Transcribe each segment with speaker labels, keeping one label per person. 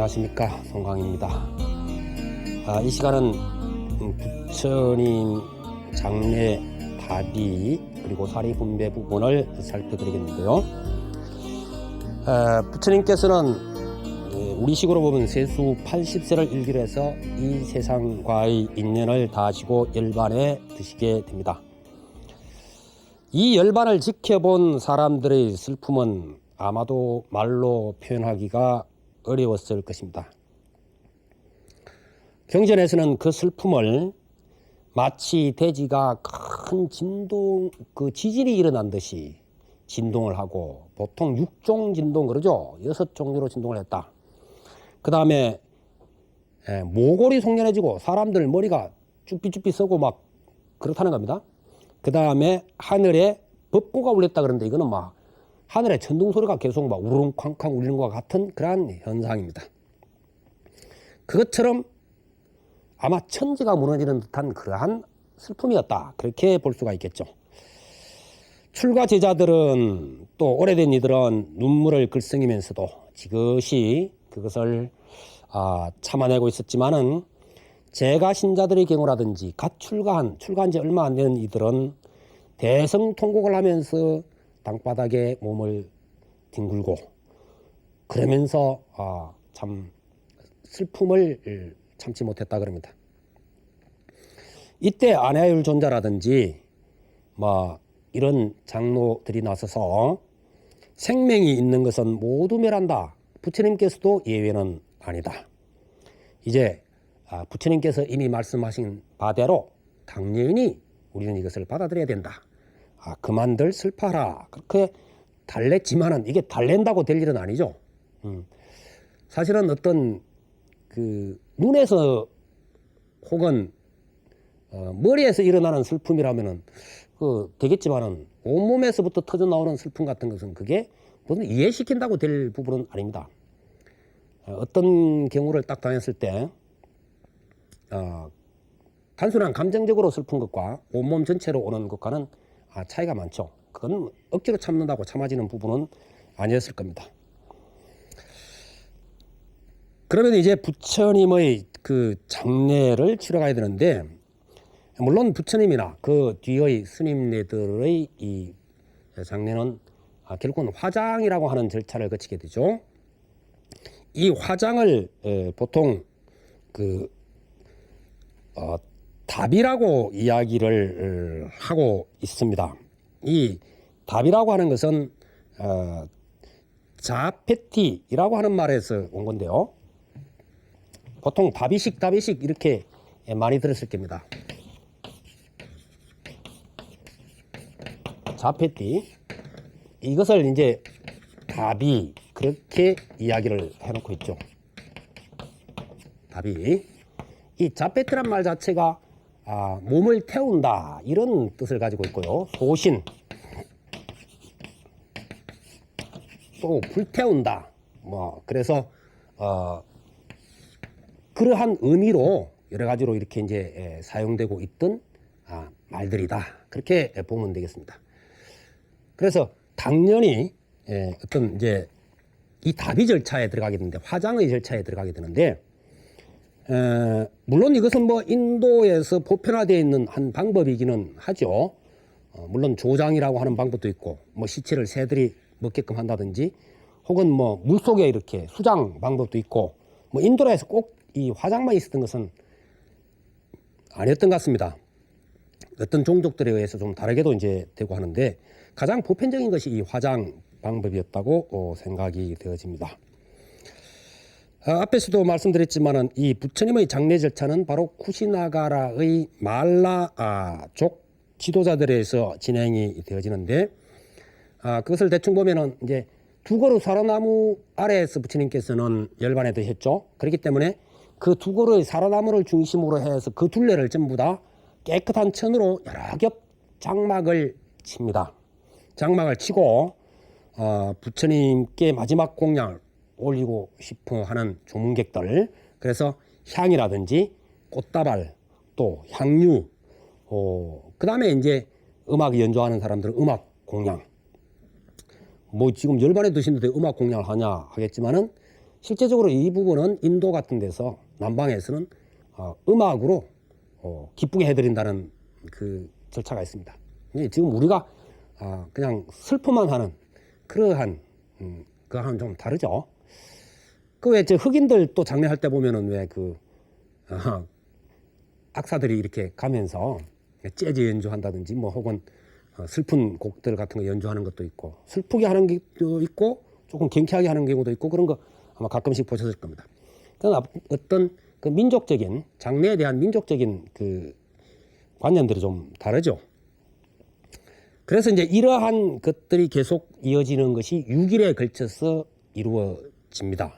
Speaker 1: 안녕하십니까, 송강입니다. 이 시간은 부처님 장례 답이 그리고 사리 분배 부분을 살펴드리겠는데요. 부처님께서는 우리식으로 보면 세수 80세를 일기로 해서 이 세상과의 인연을 다하시고 열반에 드시게 됩니다. 이 열반을 지켜본 사람들의 슬픔은 아마도 말로 표현하기가 어려웠을 것입니다. 경전에서는 그 슬픔을 마치 대지가 큰 진동, 지진이 일어난 듯이 진동을 하고, 보통 6종 진동 그러죠. 6종류로 진동을 했다. 그 다음에 모골이 송연해지고 사람들 머리가 쭈삐쭈삐 서고 막 그렇다는 겁니다. 그 다음에 하늘에 법고가 울렸다 그러는데, 이거는 막 하늘에 천둥 소리가 계속 막 우르릉쾅쾅 울리는 것과 같은 그러한 현상입니다. 그것처럼 아마 천지가 무너지는 듯한 그러한 슬픔이었다, 그렇게 볼 수가 있겠죠. 출가 제자들은, 또 오래된 이들은 눈물을 글썽이면서도 지그시 그것을 참아내고 있었지만은, 재가 신자들의 경우라든지 갓 출가한 지 얼마 안 된 이들은 대성통곡을 하면서 땅바닥에 몸을 뒹굴고 그러면서 참 슬픔을 참지 못했다 그럽니다. 이때 안하율존자라든지 이런 장로들이 나서서 생명이 있는 것은 모두 멸한다, 부처님께서도 예외는 아니다. 이제 부처님께서 이미 말씀하신 바대로 당연히 우리는 이것을 받아들여야 된다. 그만들 슬퍼하라, 그렇게 달랬지만은 이게 달랜다고 될 일은 아니죠. 사실은 어떤 눈에서 혹은 머리에서 일어나는 슬픔이라면은 되겠지만은 온몸에서부터 터져 나오는 슬픔 같은 것은 그게 무슨 이해시킨다고 될 부분은 아닙니다. 어떤 경우를 딱 당했을 때 단순한 감정적으로 슬픈 것과 온몸 전체로 오는 것과는 차이가 많죠. 그건 억지로 참는다고 참아지는 부분은 아니었을 겁니다. 그러면 이제 부처님의 그 장례를 치러 가야 되는데, 물론 부처님이나 그 뒤의 스님네들의 이 장례는 결국은 화장이라고 하는 절차를 거치게 되죠. 이 화장을 보통 답이라고 이야기를 하고 있습니다. 이 답이라고 하는 것은 자페티라고 하는 말에서 온 건데요. 보통 답이식 이렇게 많이 들었을 겁니다. 자페티, 이것을 이제 답이 그렇게 이야기를 해놓고 있죠. 답이, 이 자페트란 말 자체가 몸을 태운다, 이런 뜻을 가지고 있고요. 소신, 또 불태운다, 그래서 그러한 의미로 여러 가지로 이렇게 이제 사용되고 있던 말들이다, 그렇게 보면 되겠습니다. 그래서 당연히 어떤 이제 이 답이 절차에 들어가게 되는데, 화장의 절차에 들어가게 되는데, 물론 이것은 인도에서 보편화되어 있는 한 방법이기는 하죠. 물론 조장이라고 하는 방법도 있고, 시체를 새들이 먹게끔 한다든지, 혹은 물속에 이렇게 수장 방법도 있고, 인도라에서 꼭 이 화장만 있었던 것은 아니었던 것 같습니다. 어떤 종족들에 의해서 좀 다르게도 이제 되고 하는데, 가장 보편적인 것이 이 화장 방법이었다고 생각이 되어집니다. 앞에서도 말씀드렸지만은 이 부처님의 장례 절차는 바로 쿠시나가라의 말라족 지도자들에 의해서 진행이 되어지는데, 그것을 대충 보면은 이제 두 그루 사라나무 아래에서 부처님께서는 열반에 드셨죠. 그렇기 때문에 그 두 그루의 사라나무를 중심으로 해서 그 둘레를 전부 다 깨끗한 천으로 여러 겹 장막을 칩니다. 장막을 치고 부처님께 마지막 공양을 올리고 싶어 하는 조문객들, 그래서 향이라든지 꽃다발, 또 향유, 그 다음에 이제 음악 연주하는 사람들은 음악 공양, 지금 열반에 드시는데 음악 공양을 하냐 하겠지만은, 실제적으로 이 부분은 인도 같은 데서 남방에서는 음악으로 기쁘게 해드린다는 그 절차가 있습니다. 지금 우리가 그냥 슬퍼만 하는 그러한 그거하고는 좀 다르죠. 그 왜 저 흑인들 또 장례할 때 보면은 왜 그 악사들이 이렇게 가면서 재즈 연주한다든지 뭐 혹은 슬픈 곡들 같은 거 연주하는 것도 있고 슬프게 하는 것도 있고 조금 경쾌하게 하는 경우도 있고 그런 거 아마 가끔씩 보셨을 겁니다. 그러나 어떤 그 민족적인 장례에 대한 민족적인 그 관념들이 좀 다르죠. 그래서 이제 이러한 것들이 계속 이어지는 것이 6일에 걸쳐서 이루어집니다.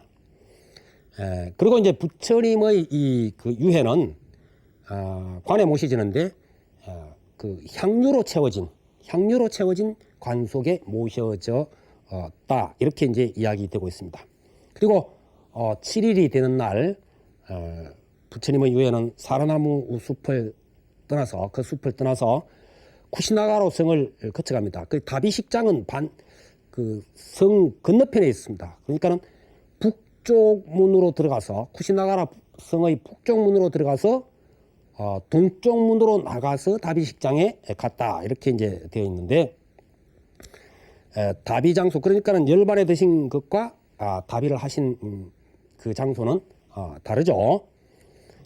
Speaker 1: 그리고 이제 부처님의 이 그 유해는 관에 모시지는데 그 향유로 채워진 관 속에 모셔졌다 이렇게 이제 이야기되고 있습니다. 그리고 7일이 되는 날 부처님의 유해는 사라나무 숲을 떠나서 그 숲을 떠나서 쿠시나가로 성을 거쳐갑니다. 그 다비식장은 그 성 건너편에 있습니다. 그러니까는 북쪽 문으로 들어가서 쿠시나가라 성의 북쪽 문으로 들어가서 동쪽 문으로 나가서 다비식장에 갔다 이렇게 이제 되어 있는데 다비 장소 그러니까는 열반에 드신 것과 다비를 하신 그 장소는 다르죠.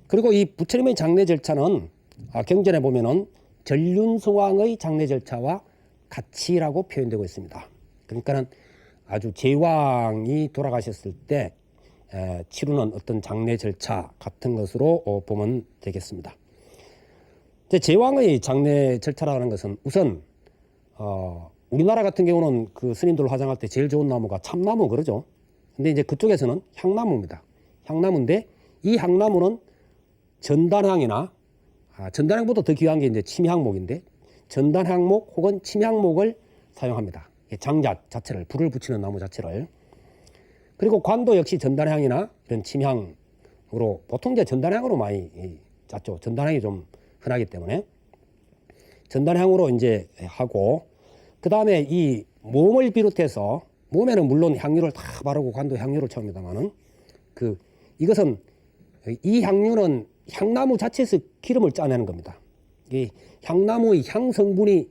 Speaker 1: 그리고 이 부처님의 장례 절차는 경전에 보면은 전륜성왕의 장례 절차와 같이라고 표현되고 있습니다. 그러니까는 아주 제왕이 돌아가셨을 때 치르는 어떤 장례 절차 같은 것으로 보면 되겠습니다. 제왕의 장례 절차라는 것은 우선 우리나라 같은 경우는 그 스님들 화장할 때 제일 좋은 나무가 참나무 그러죠. 근데 이제 그쪽에서는 향나무입니다. 향나무인데 이 향나무는 전단향이나 전단향보다 더 귀한 게 이제 침향목인데 전단향목 혹은 침향목을 사용합니다. 장작 자체를 불을 붙이는 나무 자체를. 그리고 관도 역시 전단향이나 이런 침향으로 보통 이제 전단향으로 많이 짰죠. 전단향이 좀 흔하기 때문에 전단향으로 이제 하고 그 다음에 이 몸을 비롯해서 몸에는 물론 향유를 다 바르고 관도 향유를 채웁니다만은 이것은 이 향유는 향나무 자체에서 기름을 짜내는 겁니다. 이 향나무의 향 성분이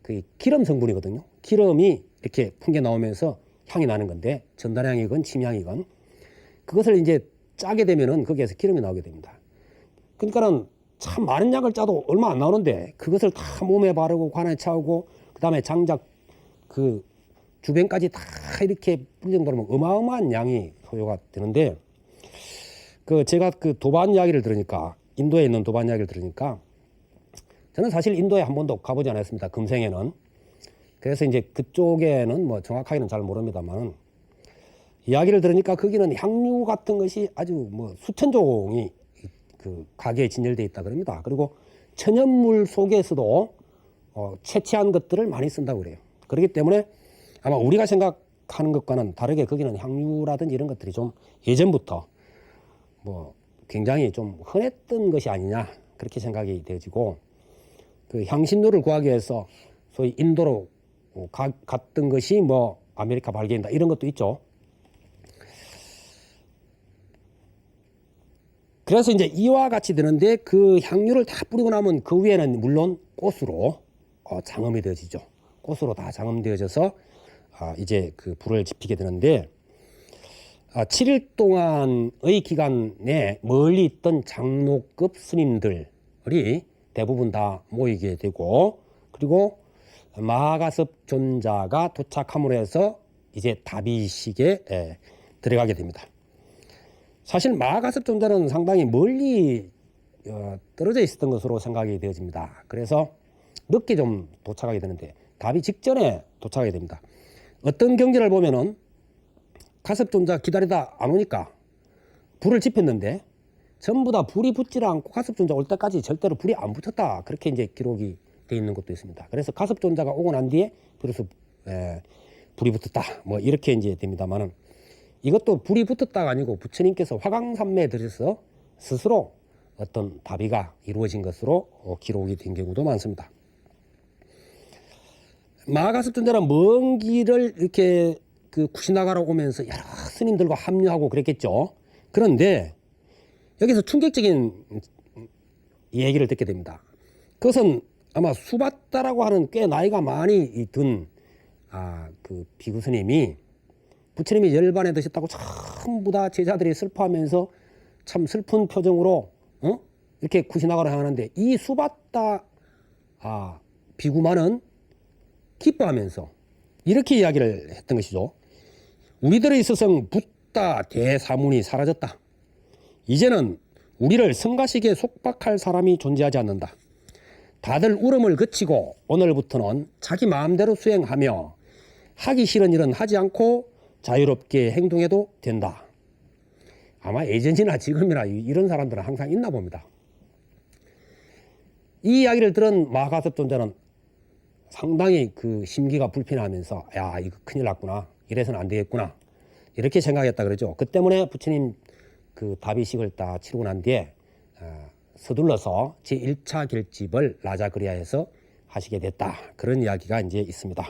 Speaker 1: 그 기름 성분이거든요. 기름이 이렇게 풍겨 나오면서 향이 나는 건데 전단향이건 침향이건 그것을 이제 짜게 되면은 거기에서 기름이 나오게 됩니다. 그러니까는 참 많은 약을 짜도 얼마 안 나오는데 그것을 다 몸에 바르고 관에 차오고 그 다음에 장작 그 주변까지 다 이렇게 뿌리는 바르면 어마어마한 양이 소요가 되는데 제가 그 도반 이야기를 들으니까 인도에 있는 도반 이야기를 들으니까 저는 사실 인도에 한 번도 가보지 않았습니다. 금생에는. 그래서 이제 그쪽에는 뭐 정확하게는 잘 모릅니다만 이야기를 들으니까 거기는 향유 같은 것이 아주 뭐 수천 종이 그 가게에 진열되어 있다 그럽니다. 그리고 천연물 속에서도 채취한 것들을 많이 쓴다고 그래요. 그렇기 때문에 아마 우리가 생각하는 것과는 다르게 거기는 향유라든지 이런 것들이 좀 예전부터 뭐 굉장히 좀 흔했던 것이 아니냐 그렇게 생각이 되어지고 그 향신료를 구하기 위해서 소위 인도로 갔던 것이 뭐 아메리카 발견이다 이런 것도 있죠. 그래서 이제 이와 같이 되는데 그 향유를 다 뿌리고 나면 그 위에는 물론 꽃으로 장엄이 되어지죠. 꽃으로 다 장엄되어져서 이제 그 불을 지피게 되는데 7일 동안의 기간 내에 멀리 있던 장로급 스님들이 대부분 다 모이게 되고 그리고 마하가섭 존자가 도착함으로 해서 이제 다비식에 들어가게 됩니다. 사실 마하가섭 존자는 상당히 멀리 떨어져 있었던 것으로 생각이 되어집니다. 그래서 늦게 좀 도착하게 되는데 다비 직전에 도착하게 됩니다. 어떤 경전을 보면은 가섭 존자 기다리다 안 오니까 불을 지폈는데 전부 다 불이 붙지를 않고 가섭 존자 올 때까지 절대로 불이 안 붙었다. 그렇게 이제 기록이 되어 있는 것도 있습니다. 그래서 가섭 존자가 오고 난 뒤에 비로소 불이 붙었다. 뭐 이렇게 이제 됩니다만은 이것도 불이 붙었다가 아니고 부처님께서 화강산매에 들어서 스스로 어떤 다비가 이루어진 것으로 기록이 된 경우도 많습니다. 마하가섭 존자는 먼 길을 이렇게 그 쿠시나가라 오면서 여러 스님들과 합류하고 그랬겠죠. 그런데 여기서 충격적인 얘기를 듣게 됩니다. 그것은 아마 수바다라고 하는 꽤 나이가 많이 든 그 비구 스님이 부처님이 열반에 드셨다고 전부 다 제자들이 슬퍼하면서 참 슬픈 표정으로 이렇게 쿠시나가를 향하는데 이 수바다 비구만은 기뻐하면서 이렇게 이야기를 했던 것이죠. 우리들의 스승 붓다 대사문이 사라졌다. 이제는 우리를 성가시기에 속박할 사람이 존재하지 않는다. 다들 울음을 그치고 오늘부터는 자기 마음대로 수행하며 하기 싫은 일은 하지 않고 자유롭게 행동해도 된다. 아마 예전이나 지금이나 이런 사람들은 항상 있나 봅니다. 이 이야기를 들은 마하가섭 존자는 상당히 그 심기가 불편하면서 야, 이거 큰일 났구나. 이래서는 안 되겠구나. 이렇게 생각했다 그러죠. 그 때문에 부처님 그 다비식을 다 치르고 난 뒤에 서둘러서 제1차 결집을 라자그리아에서 하시게 됐다. 그런 이야기가 이제 있습니다.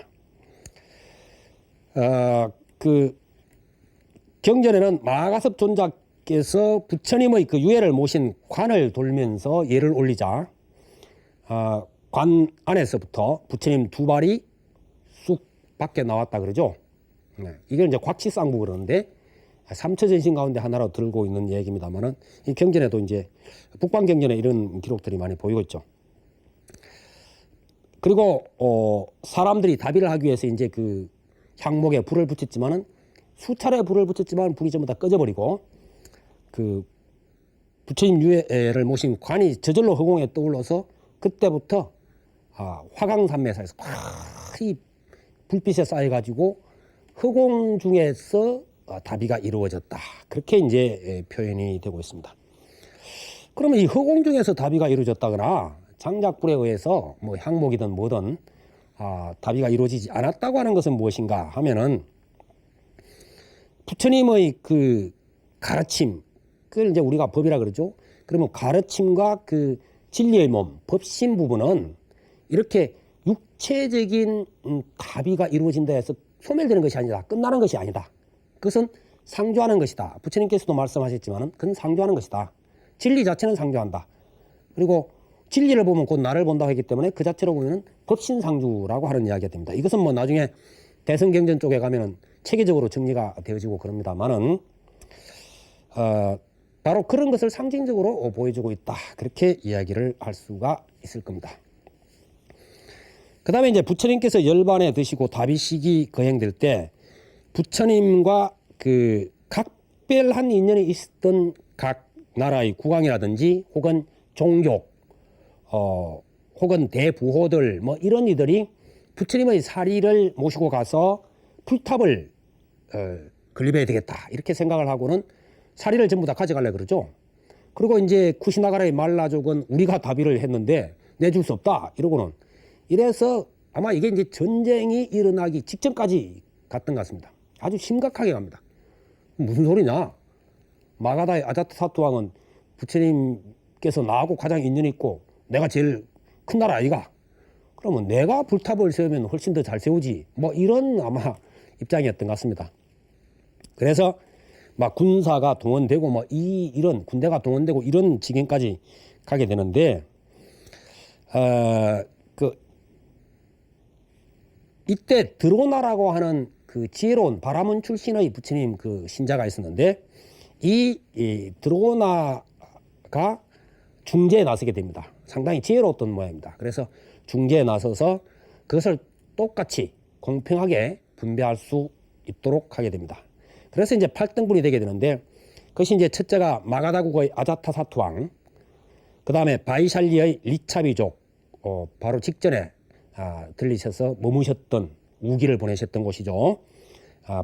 Speaker 1: 그 경전에는 마하가섭 존자께서 부처님의 그 유해를 모신 관을 돌면서 예를 올리자 관 안에서부터 부처님 두 발이 쑥 밖에 나왔다 그러죠. 이걸 이제 곽치쌍부 그러는데 삼처전신 가운데 하나로 들고 있는 얘기입니다만은 이 경전에도 이제 북방경전에 이런 기록들이 많이 보이고 있죠. 그리고 사람들이 다비를 하기 위해서 이제 그 향목에 불을 붙였지만은 수차례 불을 붙였지만 불이 전부 다 꺼져버리고 그 부처님 유해를 모신 관이 저절로 허공에 떠올라서 그때부터 화강산매사에서 이 불빛에 쌓여가지고 허공 중에서 다비가 이루어졌다. 그렇게 이제 표현이 되고 있습니다. 그러면 이 허공 중에서 다비가 이루어졌다거나 장작불에 의해서 뭐 향목이든 뭐든 다비가 이루어지지 않았다고 하는 것은 무엇인가 하면은 부처님의 그 가르침, 그걸 이제 우리가 법이라 그러죠. 그러면 가르침과 그 진리의 몸, 법신 부분은 이렇게 육체적인 다비가 이루어진다 해서 소멸되는 것이 아니다. 끝나는 것이 아니다. 그것은 상주하는 것이다. 부처님께서도 말씀하셨지만 그건 상주하는 것이다. 진리 자체는 상주한다. 그리고 진리를 보면 곧 나를 본다고 했기 때문에 그 자체로 보면 법신상주라고 하는 이야기가 됩니다. 이것은 뭐 나중에 대승경전 쪽에 가면은 체계적으로 정리가 되어지고 그럽니다만은 바로 그런 것을 상징적으로 보여주고 있다. 그렇게 이야기를 할 수가 있을 겁니다. 그 다음에 이제 부처님께서 열반에 드시고 다비식이 거행될 때 부처님과 그 각별한 인연이 있었던 각 나라의 국왕이라든지 혹은 종교 혹은 대부호들 뭐 이런 이들이 부처님의 사리를 모시고 가서 풀탑을 건립해야 되겠다 이렇게 생각을 하고는 사리를 전부 다 가져가려 그러죠. 그리고 이제 쿠시나가라의 말라족은 우리가 다비를 했는데 내줄 수 없다 이러고는 이래서 아마 이게 이제 전쟁이 일어나기 직전까지 갔던 것 같습니다. 아주 심각하게 갑니다. 무슨 소리냐? 마가다의 아자타사투 왕은 부처님께서 나하고 가장 인연이 있고 내가 제일 큰 나라 아이가? 그러면 내가 불탑을 세우면 훨씬 더 잘 세우지. 뭐 이런 아마 입장이었던 것 같습니다. 그래서 막 군사가 동원되고 뭐 이런 군대가 동원되고 이런 지경까지 가게 되는데 이때 드로나라고 하는 그 지혜로운 바라문 출신의 부처님 그 신자가 있었는데 이 드로나가 중재에 나서게 됩니다. 상당히 지혜로웠던 모양입니다. 그래서 중재에 나서서 그것을 똑같이 공평하게 분배할 수 있도록 하게 됩니다. 그래서 이제 8등분이 되게 되는데 그것이 이제 첫째가 마가다국의 아자타사투 왕, 그 다음에 바이샬리의 리차비족, 바로 직전에 들리셔서 머무셨던 우기를 보내셨던 곳이죠.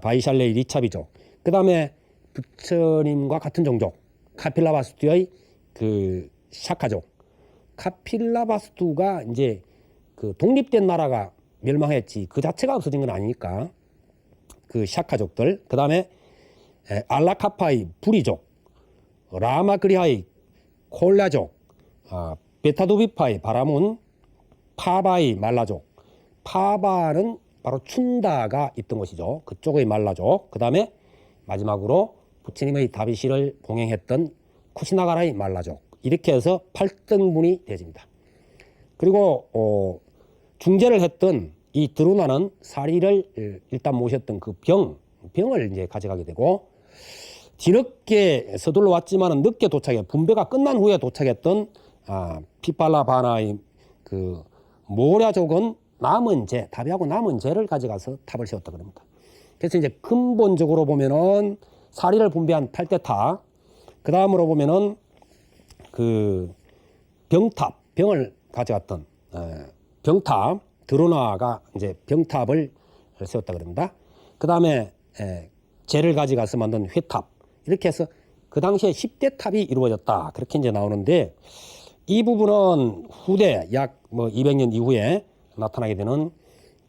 Speaker 1: 바이샬레의 리차비족. 그 다음에 부처님과 같은 종족 카필라바스투의 그 샤카족. 카필라바스투가 이제 그 독립된 나라가 멸망했지 그 자체가 없어진 건 아니니까 그 샤카족들. 그 다음에 알라카파의 부리족, 라마그리아의 콜라족, 베타두비파의 바라문, 파바의 말라족. 파바는 바로 춘다가 있던 곳이죠. 그쪽의 말라족. 그 다음에 마지막으로 부처님의 다비시를 봉행했던 쿠시나가라의 말라족. 이렇게 해서 8등분이 되어집니다. 그리고 중재를 했던 이 드루나는 사리를 일단 모셨던 그 병을 이제 가져가게 되고, 뒤늦게 서둘러 왔지만은 늦게 도착해 분배가 끝난 후에 도착했던 피팔라바나의 그 모랴족은 남은 재, 다비하고 남은 재를 가져가서 탑을 세웠다 그럽니다. 그래서 이제 근본적으로 보면은 사리를 분배한 8대 탑, 그 다음으로 보면은 그 병탑, 병을 가져갔던 병탑, 드루나가 이제 병탑을 세웠다 그럽니다. 그 다음에 재를 가져가서 만든 회탑, 이렇게 해서 그 당시에 10대 탑이 이루어졌다, 그렇게 이제 나오는데, 이 부분은 후대 약 200년 이후에 나타나게 되는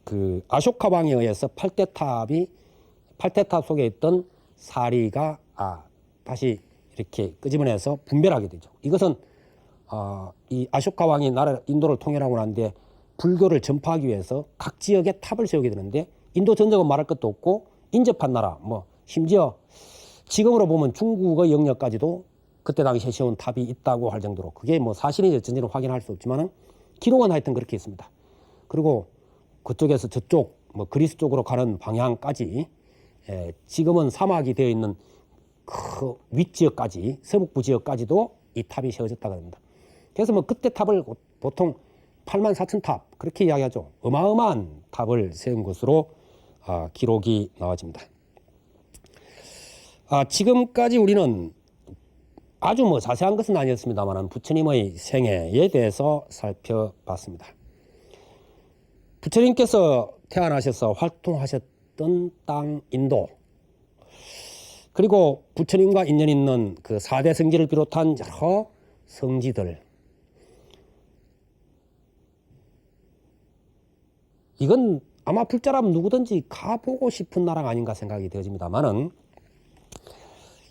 Speaker 1: 그 아쇼카 왕에 의해서 8대 탑 속에 있던 사리가 다시 이렇게 끄집어내서 분배를 하게 되죠. 이것은 이 아쇼카 왕이 인도를 통일하고 난 뒤에 불교를 전파하기 위해서 각 지역에 탑을 세우게 되는데, 인도 전역은 말할 것도 없고 인접한 나라, 심지어 지금으로 보면 중국의 영역까지도 그때 당시에 세운 탑이 있다고 할 정도로, 그게 사실인지 어쩐지는 확인할 수 없지만은 기록은 하여튼 그렇게 있습니다. 그리고 그쪽에서 저쪽 그리스 쪽으로 가는 방향까지 지금은 사막이 되어 있는 그 윗지역까지, 서북부 지역까지도 이 탑이 세워졌다고 합니다. 그래서 그때 탑을 보통 84,000탑 그렇게 이야기하죠. 어마어마한 탑을 세운 것으로 기록이 나와집니다. 지금까지 우리는 아주 자세한 것은 아니었습니다만 부처님의 생애에 대해서 살펴봤습니다. 부처님께서 태어나셔서 활동하셨던 땅 인도, 그리고 부처님과 인연 있는 그 4대 성지를 비롯한 여러 성지들, 이건 아마 불자라면 누구든지 가보고 싶은 나라가 아닌가 생각이 되어집니다만은,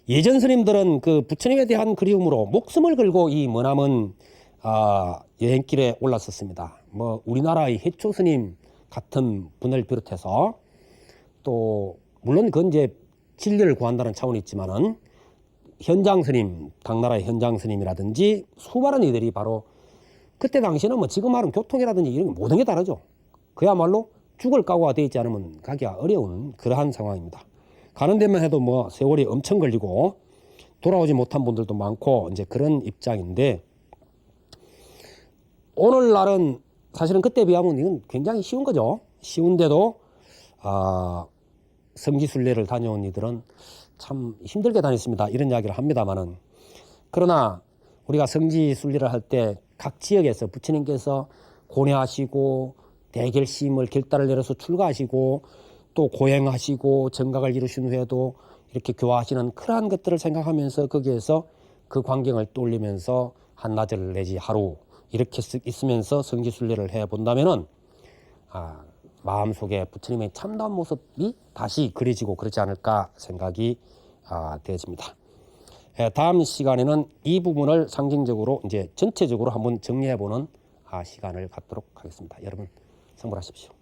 Speaker 1: 예전 스님들은 그 부처님에 대한 그리움으로 목숨을 걸고 이 머나먼 여행길에 올랐었습니다. 우리나라의 해초 스님 같은 분을 비롯해서, 또 물론 그건 이제 진리를 구한다는 차원이 있지만은 현장 스님, 당나라의 현장 스님이라든지 수많은 이들이 바로 그때 당시에는 지금 말은 교통이라든지 이런 게 모든 게 다르죠. 그야말로 죽을 각오가 되어 있지 않으면 가기가 어려운 그러한 상황입니다. 가는 데만 해도 세월이 엄청 걸리고 돌아오지 못한 분들도 많고 이제 그런 입장인데, 오늘날은 사실은 그때 비하면 이건 굉장히 쉬운 거죠. 쉬운데도 성지순례를 다녀온 이들은 참 힘들게 다녔습니다, 이런 이야기를 합니다만은, 그러나 우리가 성지순례를 할 때 각 지역에서 부처님께서 고뇌하시고 대결심을 결단을 내려서 출가하시고 또 고행하시고 정각을 이루신 후에도 이렇게 교화하시는 그러한 것들을 생각하면서 거기에서 그 광경을 떠올리면서 한나절 내지 하루 이렇게 있으면서 성지순례를 해본다면은 마음속에 부처님의 참다운 모습이 다시 그려지고 그러지 않을까 생각이 되어집니다. 다음 시간에는 이 부분을 상징적으로 이제 전체적으로 한번 정리해보는 시간을 갖도록 하겠습니다. 여러분 성불하십시오.